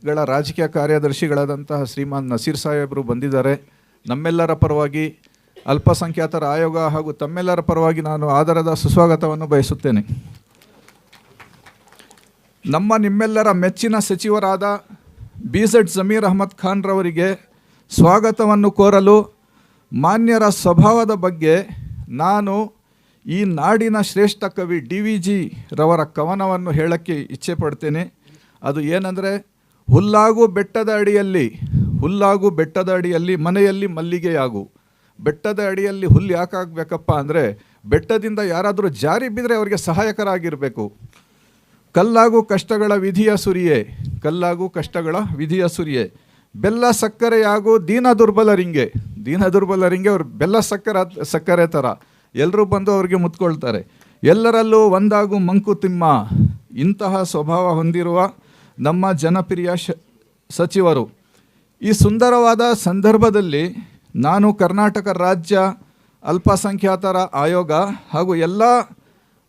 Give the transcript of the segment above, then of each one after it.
ಗಳ ರಾಜಕೀಯ ಕಾರ್ಯದರ್ಶಿಗಳಾದಂತಹ ಶ್ರೀಮಾನ್ ನಸೀರ್ ಸಾಹೇಬರು ಬಂದಿದ್ದಾರೆ. ನಮ್ಮೆಲ್ಲರ ಪರವಾಗಿ ಅಲ್ಪಸಂಖ್ಯಾತರ ಆಯೋಗ ಹಾಗೂ ತಮ್ಮೆಲ್ಲರ ಪರವಾಗಿ ನಾನು ಆದರದ ಸುಸ್ವಾಗತವನ್ನು ಬಯಸುತ್ತೇನೆ. ನಿಮ್ಮೆಲ್ಲರ ಮೆಚ್ಚಿನ ಸಚಿವರಾದ BZ ಜಮೀರ್ ಅಹಮದ್ ಖಾನ್ ರವರಿಗೆ ಸ್ವಾಗತವನ್ನು ಕೋರಲು ಮಾನ್ಯರ ಸ್ವಭಾವದ ಬಗ್ಗೆ ನಾನು ಈ ನಾಡಿನ ಶ್ರೇಷ್ಠ ಕವಿ DVG ರವರ ಕವನವನ್ನು ಹೇಳಕ್ಕೆ ಇಚ್ಛೆ ಪಡ್ತೇನೆ. ಅದು ಏನಂದರೆ, ಹುಲ್ಲಾಗು ಬೆಟ್ಟದ ಅಡಿಯಲ್ಲಿ ಮನೆಯಲ್ಲಿ ಮಲ್ಲಿಗೆಯಾಗು. ಬೆಟ್ಟದ ಅಡಿಯಲ್ಲಿ ಹುಲ್ಲು ಯಾಕಾಗಬೇಕಪ್ಪ ಅಂದರೆ, ಬೆಟ್ಟದಿಂದ ಯಾರಾದರೂ ಜಾರಿ ಬಿದ್ದರೆ ಅವರಿಗೆ ಸಹಾಯಕರಾಗಿರಬೇಕು. ಕಲ್ಲಾಗು ಕಷ್ಟಗಳ ವಿಧಿಯ ಸುರಿಯೇ, ಬೆಲ್ಲ ಸಕ್ಕರೆಯಾಗು ದೀನ ದುರ್ಬಲರಿಂಗೆ ಅವ್ರು ಬೆಲ್ಲ ಸಕ್ಕರೆ ಥರ ಎಲ್ಲರೂ ಬಂದು ಅವ್ರಿಗೆ ಮುತ್ಕೊಳ್ತಾರೆ. ಎಲ್ಲರಲ್ಲೂ ಒಂದಾಗು ಮಂಕುತಿಮ್ಮ. ಇಂತಹ ಸ್ವಭಾವ ಹೊಂದಿರುವ ನಮ್ಮ ಜನಪ್ರಿಯ ಸಚಿವರು ಈ ಸುಂದರವಾದ ಸಂದರ್ಭದಲ್ಲಿ ನಾನು ಕರ್ನಾಟಕ ರಾಜ್ಯ ಅಲ್ಪಸಂಖ್ಯಾತರ ಆಯೋಗ ಹಾಗೂ ಎಲ್ಲ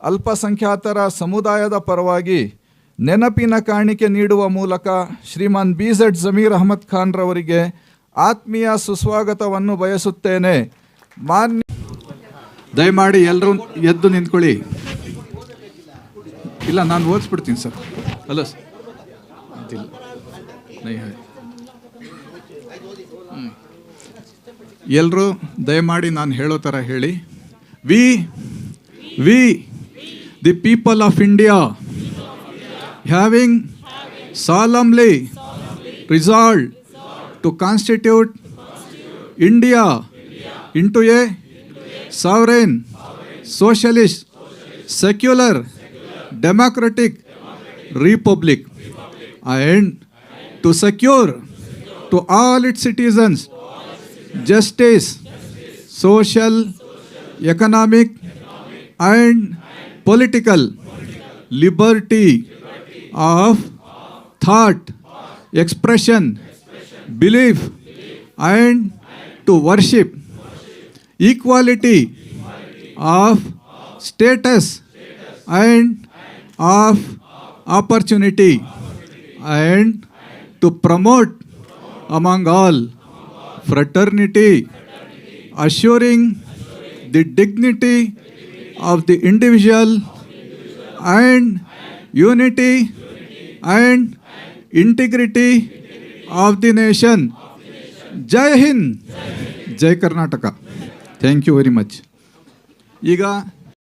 ಅಲ್ಪಸಂಖ್ಯಾತರ ಸಮುದಾಯದ ಪರವಾಗಿ ನೆನಪಿನ ಕಾಣಿಕೆ ನೀಡುವ ಮೂಲಕ ಶ್ರೀಮಾನ್ BZ ಜಮೀರ್ ಅಹಮದ್ ಖಾನ್ ರವರಿಗೆ ಆತ್ಮೀಯ ಸುಸ್ವಾಗತವನ್ನು ಬಯಸುತ್ತೇನೆ. ದಯಮಾಡಿ ಎಲ್ಲರೂ ಎದ್ದು ನಿಂತ್ಕೊಳ್ಳಿ. ಇಲ್ಲ, ನಾನು ಓದಿಸ್ಬಿಡ್ತೀನಿ ಸರ್. ಅಲ್ಲ ಸರ್, ಎಲ್ಲರೂ ದಯಮಾಡಿ ನಾನು ಹೇಳೋ ಥರ ಹೇಳಿ. V the people of India having solemnly resolved to constitute India into a sovereign, socialist, secular, democratic republic, and to secure to all its citizens justice, social, economic, and political liberty of thought, expression, belief, and to worship, equality of status and of opportunity, and to promote among all fraternity, assuring the dignity of the individual and unity and integrity of the nation. Jai Hind, Jai Karnataka. Thank you very much. ಈಗ